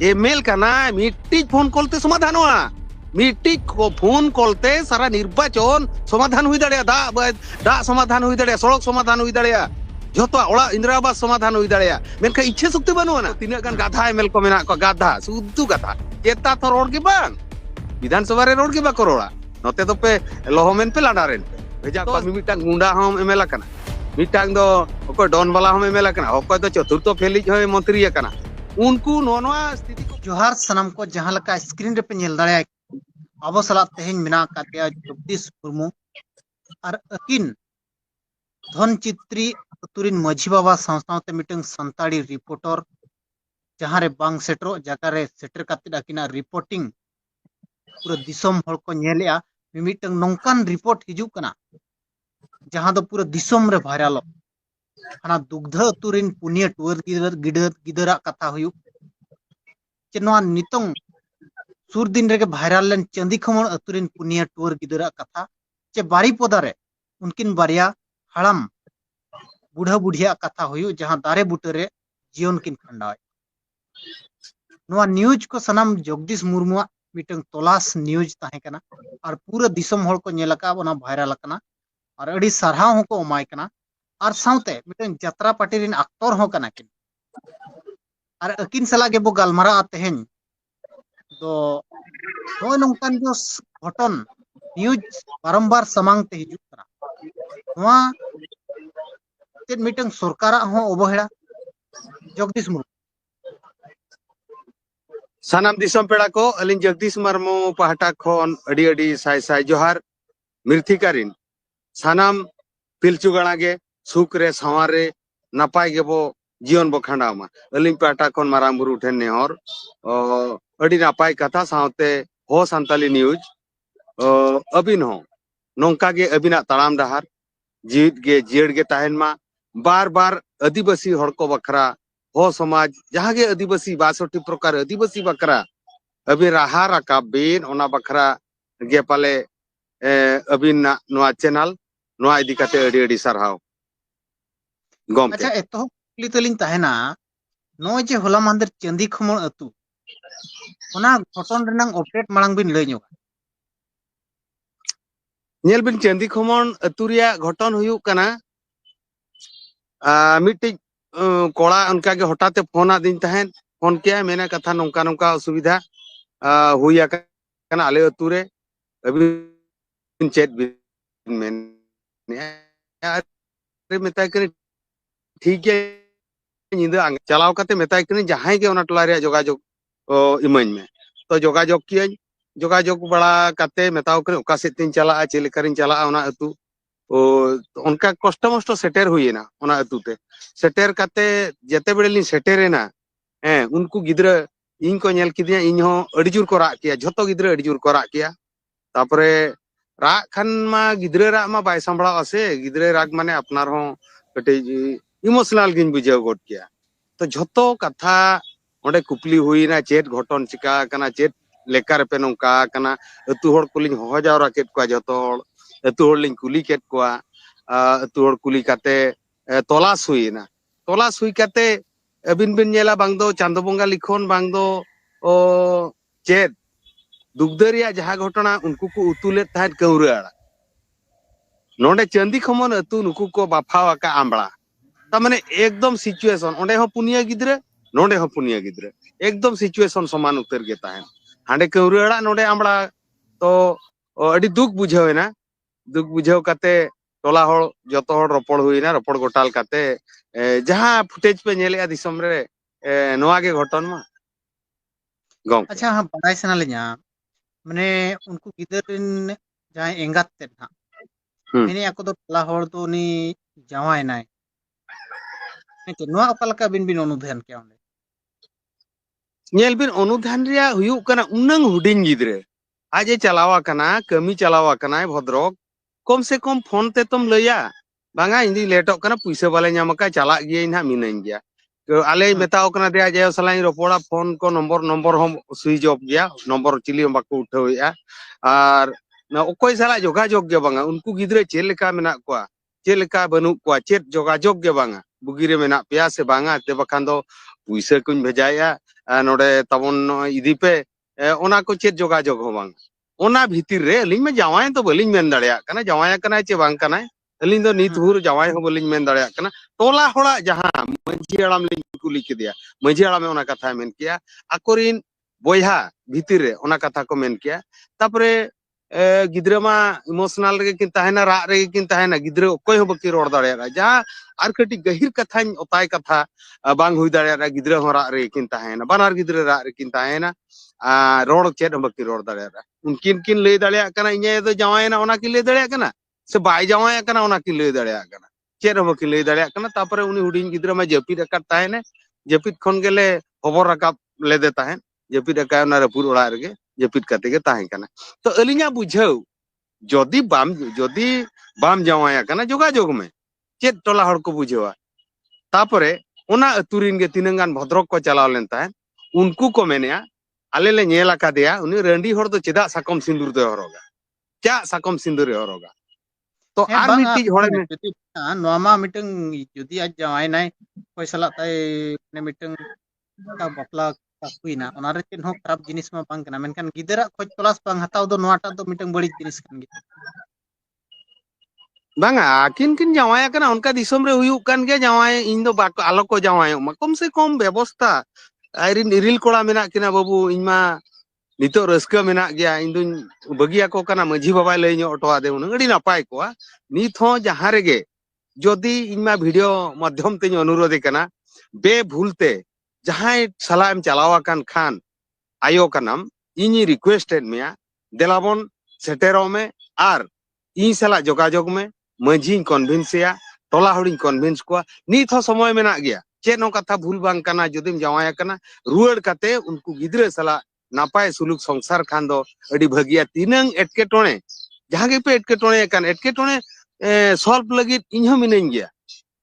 ML करना मिट्टी phone कॉलते समाधान हुआ मिट्टी फोन कॉलते सारा निर्वाचन समाधान हुई दाड़े दा समाधान हुई दाड़े सड़क समाधान हुई दाड़े जोतो ओड़ा इंदिरा आवास समाधान हुई दाड़े मेनखा इच्छा शक्ति बनुआ ना तीना गान गाधा एमएल को मेना को गाधा सुद्धु गाधा चेता तो रोड के बांग विधानसभा रे रोड के बाको रोड़ा नोते तो पे लोहमेन पे लाडारेन पे भेजा को मिमिटांग गुंडा हम एमएल कना मिटांग दो ओको डॉन वाला हम एमएल कना ओको तो चतुर्थ फेलिज हम मंत्री कना उनको नोनवा स्थिति को जोहार सनम को जहां लका स्क्रीन रे पे नेल दाड़े अब सला तेहेन मेना कातिया जगदीश मुर्मू और अकिन धन चित्री अतुरिन माझी बाबा संस्थाते मिटंग संताड़ी रिपोर्टर जहां रे बांग सेटरो जगह रे सेटर कातिद अकिना रिपोर्टिंग पूरा दिसम हर को नेलेया मिमिटंग नौकान रिपोर्ट हिजुक कना जहां दो पूरा दिसम रे वायरल हना दुग्ध अतुरिन पुनिया टुअर गिदरा कथा हुयु चे नोआ नितंग सुर दिन रे वायरल लेन चंदी खमण अतुरिन पुनिया टुअर गिदरा कथा चे बारी पोदारे उनकिन बारिया हड़म बुढ़ा बुढ़िया कथा हुयु जहां दारे बुटरे जीवन किन खंडाय नोआ न्यूज को सनम जगदीश मुर्मू मिटंग तलाश न्यूज ताहे कना और पूरा दिसम हर को नेलका ओना वायरल कना और अड़ी सरहाव होको अमाय कना और साउते मिटंग यात्रा पार्टी रिन एक्टर हो कना किन और अकिन सला के बो गलमारा तेहेन तो नोय नोंकान जो घटन न्यूज बारंबार समांग ते हिजुक कना नोआ चेद मिटंग सरकारा हो अवहेला जगदीश मुर्मू सानाम दिसम पेड़ा को अलिन जगदीश मुर्मू पहाटा खन अड़ी अड़ी साय साय जोहार मिर्थिकारिन सानाम पिलचु गणा गे सुख रे सवार रे नापाय गे बो जीवन बो खंडामा अलिन पहाटा खन मारांग बुरु ठेन नेहर अड़ी नापाय कथा सावते हो संताली न्यूज अबिन हो नोंका गे अबिना तालाम डहार जीत गे जियड़ गे ताहेन मा बार बार आदिवासी हड़ को बखरा हो समाज जहाँ गे आदिवासी 62 प्रकार आदिवासी बखरा अभी राहा राका बिन ओना बखरा गे पाले अबिन नोआ चैनल नोआ इदी काते अड़ी अड़ी सरहाव गम अच्छा एतो कुली तलिन ताहेना नो जे होला मांदर चंदी खमण अतु ओना घटन रनंग अपडेट मांग बिन लय ᱧᱚᱜ नेल बिन चंदी खमण अतुरिया घटन हुयु कना मिट्टी कोड़ा उनका के हटाते फोन आदिन तहन फोन किया मेना कथा नौका नौका असुविधा हुई कना आले अतुरे अभी चेत बिन मेन अरे मेताय कने ठीक है निंदा चलाव काते मेताय कने जहां के ओना टोला रे जोगाजोग इमाइन में तो जोगाजोग किया जोगाजोग बड़ा काते मेताव कने ओका से तीन चला चेलेकरिन चला ओना अतु उनका कष्ट मष्ट सेटेर हुईना ओना अतुते सेटेर काते जते बेड़ेलिन सेटेरेना उनको गिद्रा इन को नेल किदिया इन हो अड़ी जोर को राग किया झोतो गिद्रा अड़ी जोर को राग किया तापरे राग खान मा गिद्रा राग मा बाय संभळा आसे गिद्रा राग माने अपनार हो कटे इमोशनल गिन बुझाव गड किया तो झोतो कथा ओंडे कुपली हुईना चेत घटन चिका कना चेत लेकार पे नोंका कना अतु हड़ कुलिन हो जावरा केत को झोतो अतु हड़ लिन कुली केत को अतु हड़ कुली काते तलाश हुईना तलाश हुई काते अबिन बिन नेला बांग दो चांदो बंगा लिखोन बांग दो चेत दुग्धरिया जहा घटना उनको को उतुले थात कौराड़ा नोंडे चंदी खमन अतु नुकु को बाफावा का आंबड़ा ता माने एकदम सिचुएशन ओंडे हो पुनिया गिद्रे नोंडे हो पुनिया गिद्रे एकदम सिचुएशन समान उतर गे ताहेन हांडे कौराड़ा नोंडे आंबड़ा तो अडी दुख बुझावेना दुख बुझाव काते टोला हड़ जतो हड़ रोपड़ हुईना रोपड़ गोटाल काते जहां फुटेज पे नेले दिसम रे नोआ गे घटन मा गम अच्छा हां बड़ाई सना ले냐 माने उनको गिदरिन जहां एंगात ते ना मेने ako do टोला हड़ तो नी जावाय नाय नेते नोआ ओकालका बिन बिन अनुधान के ओंडे नेल बिन अनुधान रिया हुयु कना उनंग हुडिन गिद्रे आजे चलावा कना कमी चलावा कना भद्रक कम से कम फोन ते तुम लया बांगा इंदी लेटो कना पैसा वाले ᱧᱟᱢका चला गिए ना मिनाइन गया तो आले मेताओ कना दे जे सलाई रोपोड़ा फोन को नंबर हम स्विच ऑफ गया नंबर चिली हम बाको उठावेया और ना ओकोय साला जोगाजोग गे बांगा उनको गिद्रे चेल लेका मेना कोआ चेल लेका बनु कोआ चेत जोगाजोग गे बांगा बुगिरे मेना पिया से बांगा ते बखान दो पैसा कुन भेजाया नोडे तबन इदी पे ओना को चेत जोगाजोग हो बांग ओना भीतिर रे अलिंग में जावाय तो बलिंग मेन दाड़िया कना जावाय कना चे बांग कना अलिंग दो नित हुर जावाय हो बलिंग मेन दाड़िया कना टोला होड़ा जहां मंझी आराम लिंग कुली केदिया मंझी आराम में ओना कथा मेन किया आकोरिन बोयहा भीतिर रे ओना कथा को मेन किया तापरे गिद्रा मा इमोशनल रे किन ताहेना रा रे किन ताहेना गिद्रा कोई हो बकी रोड दाड़िया जहां आर कटी गहिर कथा ओताय कथा बांग हुई दाड़िया गिद्रा हो रा रे किन ताहेना बानार गिद्रा रा रे किन ताहेना रोड चेद हो बकी रोड दाड़िया उनकिन किन लय दाड़िया कना इnye दो जावायना ओना किन लय दाड़िया कना से बाय जावाय कना ओना किन लय दाड़िया कना चेद हो बकी लय दाड़िया कना तापरे उनी हुडिंग गिद्रा मा जपिद अकत ताहेने जपिद खन गेले खबर रकाब लेदे ताहेन जपिद अकाय ओना रपुर ओड़ा रेगे जपिद कते गे ताहें कना तो अलिंगा बुझाव जदी बाम जावाया कना जोगाजोग में चेद टोला हड़ को बुझावा तापरे ओना अतुरिन गे तिनंगान भद्रक को चलाव लेन ताहेन उनको को मेनेया आले ले नेला कादेया उनी रंडी हड़ तो चेदा साकम सिंदूर दे हरोगा क्या साकम सिंदूर हरोगा तो आर मिट्टी हड़े में नोमा मिटंग जुदी आज जावाय नाय कोई सला ताय ने मिटंग का बपला हुईना ओनारे चेन हो खराब जिनिस मा बांग कना मेनखान गिदरा खोज तलाश बांग हताव दो नोआटा दो मिटंग बड़ी जिनिस कन गे बांगा किन किन जावाया कना उनका दिसम रे हुयु कान गे जावाय इन दो बाको आलो को जावाय मा कम से कम व्यवस्था आइरिन इरिल कोड़ा मेना किना बाबू इनमा नितो रस्का मेना गया इन दुन बगिया को कना माझी बाबा लय नो ऑटो दे उन गडी नापाय को नित हो जहां रेगे जदी इनमा वीडियो माध्यम ते अनुरोध कना बे भूलते जहां सलाम चलावा कान खान आयो कनाम इनी रिक्वेस्टेड मिया देलाबन सेटेरो में आर इन सला जोगाजोग में माझी कन्विंसिया टोला हड़िन कन्विंस को नित हो समय मेना गया चेन नो कथा भूल बांग कना जदिम जावाया कना रुआड़ कते उनको गिद्रे सला नापाय सुलुक संसार खान दो अडी भगिया तीनंग एटके टोणे जहां गे पे एटके टोणे सॉल्व लगी इन्हो मिनन गया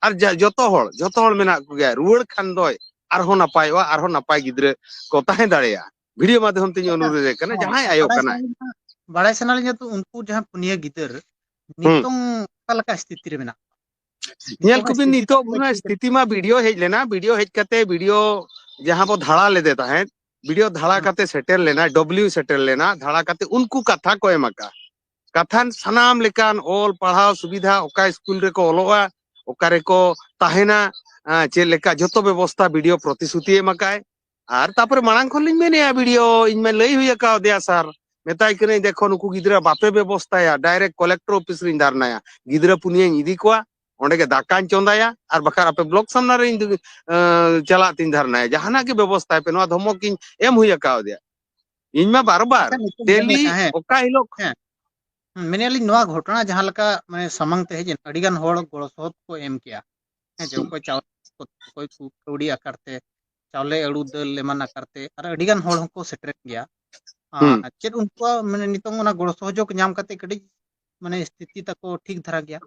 और जतो हड़ मेना को गया रुआड़ खान दो आरहो नापायवा आरहो नापाय गिद्रे को ताहे दाड़ेया वीडियो माध्यम ते अनुरोध कना जहां आयो कना बड़ाय सनालिया तो उनको जहां पुनिया गिदर नितोंग कलका स्थिति रे मेना नेल को बिन नितो बुना स्थिति मा वीडियो हेज कते वीडियो जहां बो धाड़ा ले देता है वीडियो धाड़ा कते सेटल लेना डब्ल्यू सेटल लेना धाड़ा कते उनको कथा को एमका कथान सनाम लेकान ओल पढ़ाव सुविधा ओका स्कूल रे को ओलोआ ओका रे को ताहेना चे लेका जतो व्यवस्था वीडियो प्रतिश्रुति एमकाय आर तापर मांग खलिन मेने वीडियो इन में लई हुई का दिया सर मेताय कने देखो नुकु गिद्रा बापे व्यवस्थाया डायरेक्ट कलेक्टर ऑफिस रे दारनाया गिद्रा पुनिया इदी को ओंडे के दाकान चोंदाया और बखार आपे ब्लॉक सामना रे चला तीन धरना जहाना के व्यवस्था पे नो धमक इन एम हुई का दिया इनमा बार-बार डेली ओका हिलो मेनेली नोआ घटना जहां लका माने समंग ते हेजन अडिगान होड़ गोड़ सोत को एम किया है जो कोई चाव कोई कौड़ी आकारते चावले अड़ू दल लेमान आकारते और अडिगान होड़ को सेटर गया चेद उनको माने नितोंग ओना गोड़ सहयोग नाम कते कडी माने स्थिति तको ठीक धरा गया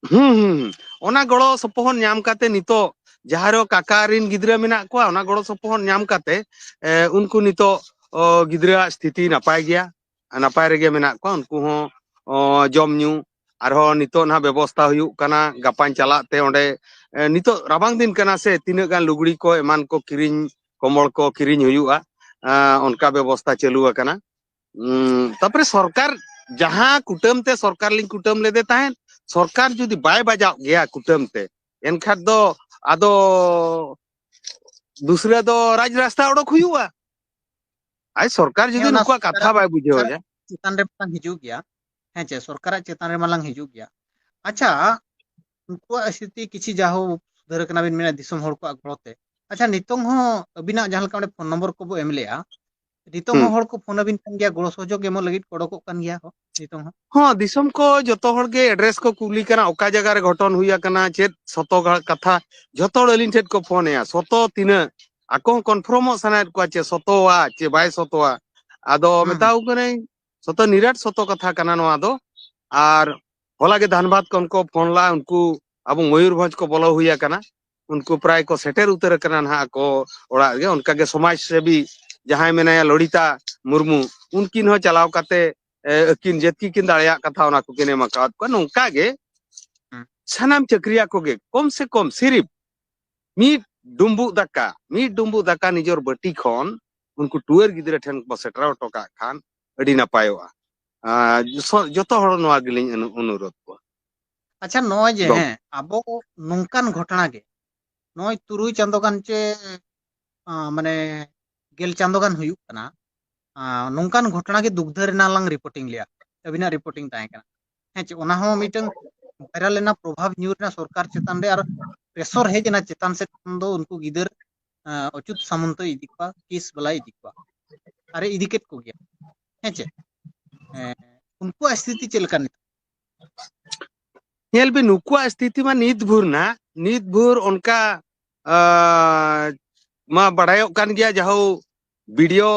ओना गड़ो सपोहन नाम काते नितो जहारो काकारिन गिद्रा मेना को ओना गड़ो सपोहन नाम काते उनको नितो गिद्रा स्थिति नापाय गया नापाय रेगे मेना को उनको हो जम न्यू आरो नितो ना व्यवस्था हुयु कना गापान चलाते ओंडे नितो राबांग दिन कना से तीन गान लुगड़ी को एमान को किरिन कमल को किरिन हुयुआ उनका व्यवस्था चालू कना तापरे सरकार जहां कुटम ते सरकार लिंग कुटम ले देता है सरकार जुदी बाय बजा गया कुटम ते एनखा दो आदो दूसरा दो राज रास्ता ओडक हुयुआ आई सरकार जुदी नुका कथा बाय बुझेव जा चितान रे मांग हिजु गया है चे सरकार चितान रे मांग हिजु गया अच्छा उनको स्थिति किछि जाहो सुधर कना बिन मेना दिसम होड़ को अगड़ते अच्छा नितोंग हो अबिना जहां लका फोन नंबर को बो एमलेया नितोंग हो होड़ को फोन अबिन कान गया गोड़ सहयोग एमो लगित कोडको कान गया हो नितोंग हो हां दिसम को जतो होड़ के एड्रेस को कुली कना ओका जगह रे घटन हुया कना चेत सतो कथा जतो अलिन ठेट को फोन या सतो तिना आको कन्फर्म सनायत को चे सतोवा चे बाय सतोवा आदो मेताउ कने सतो निराट सतो कथा कना नो आदो आर होला के धनबाद को फोन ला उनको अब मयूरभंज को बोलो हुआ कना उनको प्राय को सेटर उतर कना ना को ओड़ा गे उनका के समाज सेवी जहां मेनाया लड़िता मुर्मू उनकिन हो चलाव काते किन जेतकी किन दाड़िया कथा ओना को किने मकात को नोंका गे सनाम चक्रिया को गे कम से कम सिर्फ मी डुम्बुक दाका निजर बाटी खन उनको टुअर गिद्रे ठेन को सेटरा टोका खान अडी नापायोआ जतो हर नोआ गिलिंग अनुरोध को अच्छा नॉय जे दम हैं अब नोंकान घटना के नॉय तुरुई चांदो गान चे माने गेल चांदो गान हुयुक कना नोंकान घटना के दुग्ध रेना लांग रिपोर्टिंग लिया अबिना रिपोर्टिंग ताहे कना हैं चे ओना हो मीटिंग वायरल लेना प्रभाव न्यूरना सरकार चेतन रे और प्रेशर हेजना चेतन से दो उनको गिदर अच्युत सामंत इदी को केस बला इदी को अरे इदी केट को गया हैं चे उनको स्थिति चेलका नेल बे नुकुआ स्थिति मा नीत भूर उनका मा बड़ायो कान गया जहो वीडियो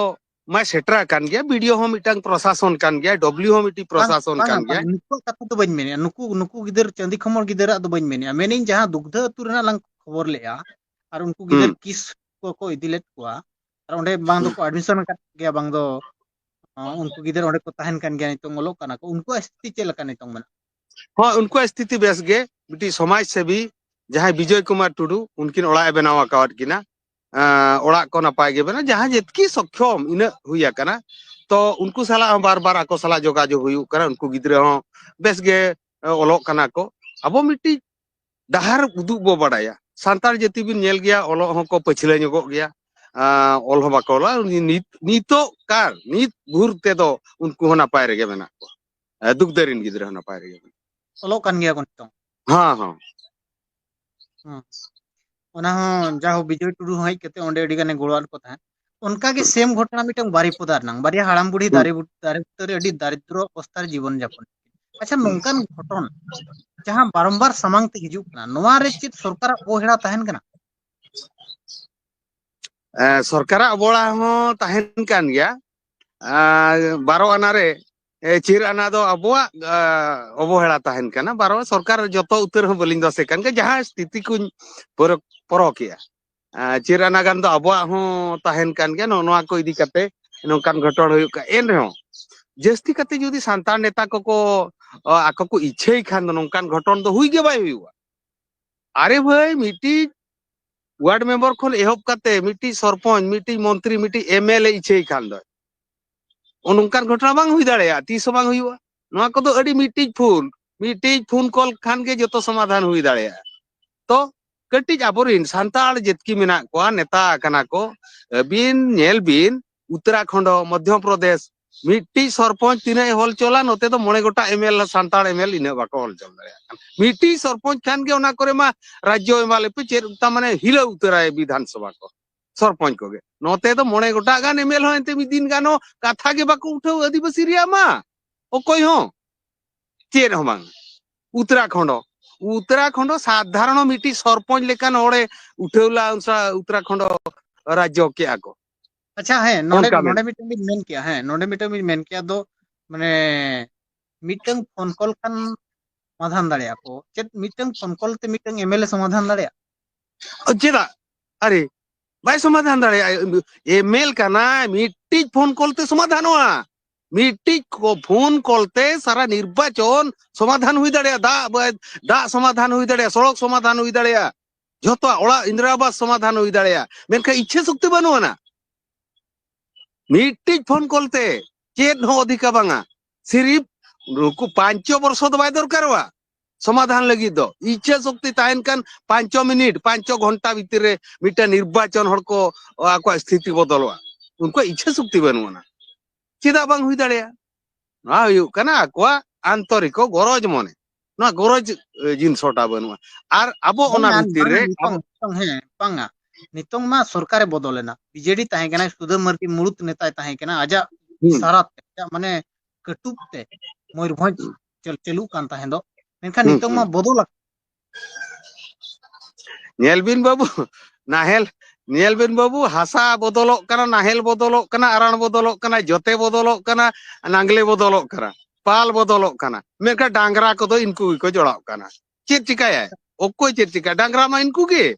मा सेटरा कान गया वीडियो हो मिटंग प्रशासन कान गया डब्ल्यू हो मिटी प्रशासन कान गया नुकु कथा तो बन मेने नुकु गिदर चंदी खमर गिदर दो बन मेने मेने जहां दुग्ध अतु रेना लंग खबर लेया और उनको गिदर किस को इदिलेत कोआ और ओंडे बांग दो को एडमिशन कर गया बांग दो उनको गिदर ओंडे को तहन कान गया नितों मोलो काना को उनको स्थिति चेलका नितों मना हाँ उनको स्थिति बेस गे मिटी समाज सेवी जहां विजय कुमार टुडू उनकिन ओड़ा बनावा कावट किना ओड़ा को नपाय गे बना जहां जेतकी सक्षम इन हुया कना तो उनको साला बार बार आको साला जोगाजोग हुयु कना उनको गिद्रे हो बेस गे ओलोक कना को अबो मिटी डहार उदुग बो बडाया सांतार जाति बिन नेल गया ओलो हो को पछले नगो गया ओल हो बाकोला नीतो कार नीत भूर ते दो उनको हो नपाय रेगे मेना को दुग दरिन गिद्रे हो नपाय रेगे ओलो कान गया को नितों हाँ हाँ ओना हो जाहो विजय टुडू हई केते ओंडे अडी गाने गोळवान को था उनका के सेम घटना मिटंग बारी पुदार नंग बारिया हाड़ाम बुढ़ी दारे बुतरे अडी दारिद्र अवस्था जीवन यापन अच्छा नोंकान घटन जहां बारंबार समांग ते हिजुक ना नोवा रे चित सरकार ओहेड़ा तहन कना सरकार अबोड़ा हो तहन कान गया 12 आना रे चिर आना दो अबोआ अबोहेड़ा तहन काना 12 सरकार जतो उतर हो बलिंग दसे कान के जहां स्थिति कुन परो किया चिर आना गान दो अबोआ हो तहन कान गया नोआ को इदी कते नोकान घटड़ हुयु का एन रहो जस्ती कते जुदी सांतार नेता को आको को इच्छे खान दो नोकान घटन दो हुई गे बाय हुयुआ अरे भाई मिटी वार्ड मेंबर खोल एहब कते मिटी सरपंच मिटी मंत्री मिटी एमएलए इच्छे खान दो उनकान घटना बांग हुई दाड़ेया तीस बांग हुआ नोआ को तो अड़ी मिटी फोन कॉल खान के जतो समाधान हुई दाड़ेया तो कटिज आबोरिन सांताल जेतकी मेना को नेता कना को बिन नेल बिन उत्तराखंड मध्य प्रदेश मिटी सरपंच तिने हल चला नोते तो मोणे गोटा एमएल सांताल एमएल इने बाको हल चल दाड़ेया मिटी सरपंच खान के ओना करे मा राज्य एमाले पे चेर माने हिला उतराय विधानसभा को सरपंच को गे नोते तो मोणे गोटा गान एमएल हो एते मिदिन गानो कथा के बाको उठाव आदिवासी रिया मा ओकोय हो चेर हो बांग उत्तराखंड साधारण मिटी सरपंच लेकान ओडे उठेवला उत्तराखंड राज्य के आको अच्छा है नोडे मिटंग बिन मेन किया है नोडे मिटंग बिन मेन किया दो माने मिटंग फोन कॉल खान समाधान दाड़िया को चेत मिटंग फोन कॉल ते मिटंग एमएलए समाधान दाड़िया चेदा अरे बाय समाधान दाड़िया एमएल काना मिटी फोन कॉल ते समाधान हुआ मिटी को फोन कॉलते सारा निर्वाचन समाधान हुई दाड़िया दा समाधान हुई दाड़िया सड़क समाधान हुई दाड़िया जतो ओड़ा इंदिरा आवास समाधान हुई दाड़िया मेनका इच्छा शक्ति बनुआ ना मिटी फोन कॉलते चेद हो अधिका बांगा सिर्फ रुकु 5 वर्ष दो बाय दरकारवा समाधान लगी दो इच्छा शक्ति ताहन कान 5 मिनिट 5 घंटा भीतर रे मिटा निर्वाचन हड़ को आको स्थिति बदलवा उनको इच्छा शक्ति बनुआ ना चेदा बांग हुई दाड़िया ना हुयु कना को आंतरिक गरज मने ना गरज जिनसटा बनुआ आर आबो ओना भीतर रे है पांगा नितोंग मा सरकार बदलेना बीजेडी ताहे कना सुधा मर्दी मुळुत नेता ताहे कना आजा सारा माने कटुपते मयूरभंज चलू कान ताहे दो मेनखा नितोंग मा बदल नेलबिन बाबू नाहेल नेलबिन बाबू हासा बदलोक कना नाहेल बदलोक कना आरान बदलोक कना जोते बदलोक कना नांगले बदलोक कना पाल बदलोक कना मेनका डांगरा को तो इनको को जोड़ाव कना चेत चिकाया ओको चेत चिका डांगरा मा इनको के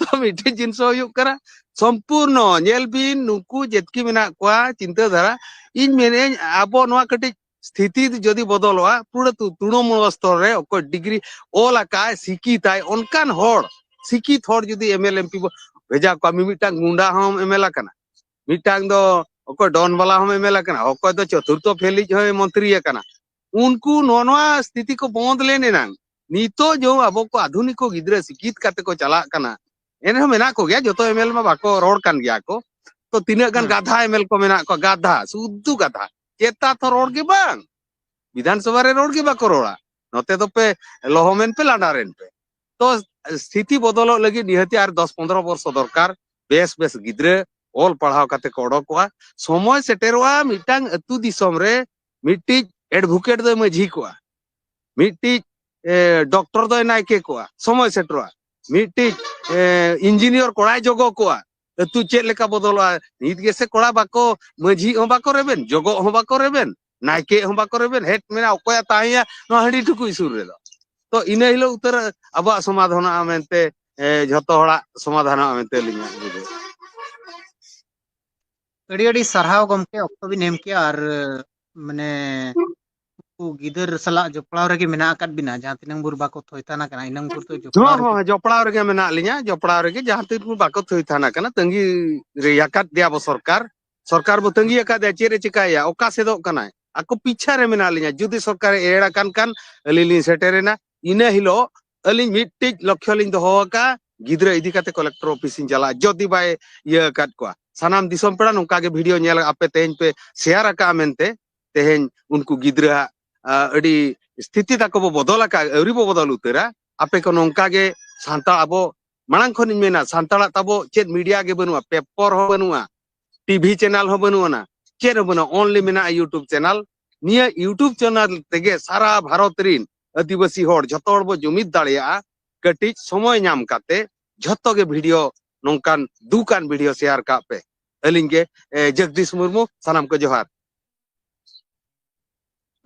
तो मिटे जिनस हुयुक कना संपूर्ण नेलबिन नुकु जेतकी मेना कोआ चिंता धारा इन मेने आबो नोआ कटि स्थिति जदि बदलवा पूरा तृणमूल स्तर रे ओको डिग्री ओलाका सिकिताय ओनकान होड़ सिकित हर जुदी एमएल एमपी भेजा को मिमिटांग गुंडा हम एमएल kana मिटांग दो ओको डॉन वाला हम एमएल kana ओको दो चतुर्थ फेलिज हम मंत्री kana उनको नोनवा स्थिति को बंद लेने नांग नितो जो अब को आधुनिक को गिद्रे सिकित करते को चला kana एने हम मेना को गया जो तो एमएल में बाको रोड कान गया को तो तीन गन गाधा एमएल को मेना को गाधा सुद्धु गाधा चेता तो रोड के बांग विधानसभा रे रोड के बाको रोड़ा नोते तो पे लोहमेन पे लाडारेन पे तो स्थिति बदल लगी निहती आर 10-15 वर्ष दरकार बेस बेस गिद्रे ऑल पढ़ाव काते को ओडकोआ समय सेटेरवा मिटांग अतु दिसम रे मिट्टी एडवोकेट दो मझी कोआ मिट्टी डॉक्टर दो नायके कोआ समय सेटरवा मिट्टी इंजीनियर कोड़ा जोगो कोआ अतु चेक लेका बदलवा नित गेसे कोड़ा बाको मझी हो बाको रेबेन जोगो हो बाको रेबेन नायके हो बाको रेबेन हेट मेना ओकोया ताहिया नो हंडी ठुकु सुर रे तो इन हिलो उतर अब समाधान मेनते झतो हड़ा समाधान मेनते लिया अड़ी सरहाव गमके ऑक्टो भी नेम के और माने गिदर सला जपड़ाव रगे मेना अकाद बिना जहां तिनंग बुर बाको थोयताना कना इनंग बुर तो जपड़ाव हाँ जपड़ाव रगे मेना लिया जपड़ाव रगे जहां तीन बुर बाको थोयताना कना तंगी रेयाकात दिया बो सरकार बो तंगी अकाद दे चेरे चिकाया ओका सेदो कना ako picha re mena linya judi sarkar era kan alilin seterena ina hilo alin mittik lokyo lin doho ka gidra idi kate collector office in jala jodi bai ye kat kwa sanam disom pera nungka ge video nyel ape tehn pe share aka mente tehn unku gidra adi sthiti tako bo bodol aka auri bo bodol utera ape ko nungka ge santa abo manang khon mena santala tabo chet media ge banua paper ho banua tv channel ho banua na चेर बना only मेना YouTube channel निया YouTube channel तेगे सारा भारत रिन आदिवासी होड़ जतो होड़ बो जुमिद दाड़िया कटिज समय नाम काते जतो गे वीडियो नोंकान दुकान वीडियो शेयर का पे अलिंगे जगदीश मुर्मू सनाम को जोहार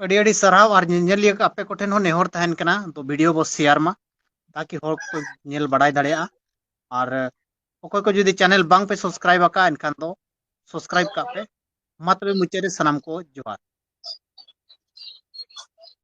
अड़ी अड़ी सरहाव और नेलिया का आपे कोठेन हो नेहर तहन कना तो वीडियो बो शेयर मा ताकि होड़ को नेल बड़ाई दाड़िया और ओको को जुदी चैनल बांग पे सब्सक्राइब आका इनखान दो सब्सक्राइब का पे मात्र मुचेरे सनाम को जोहार।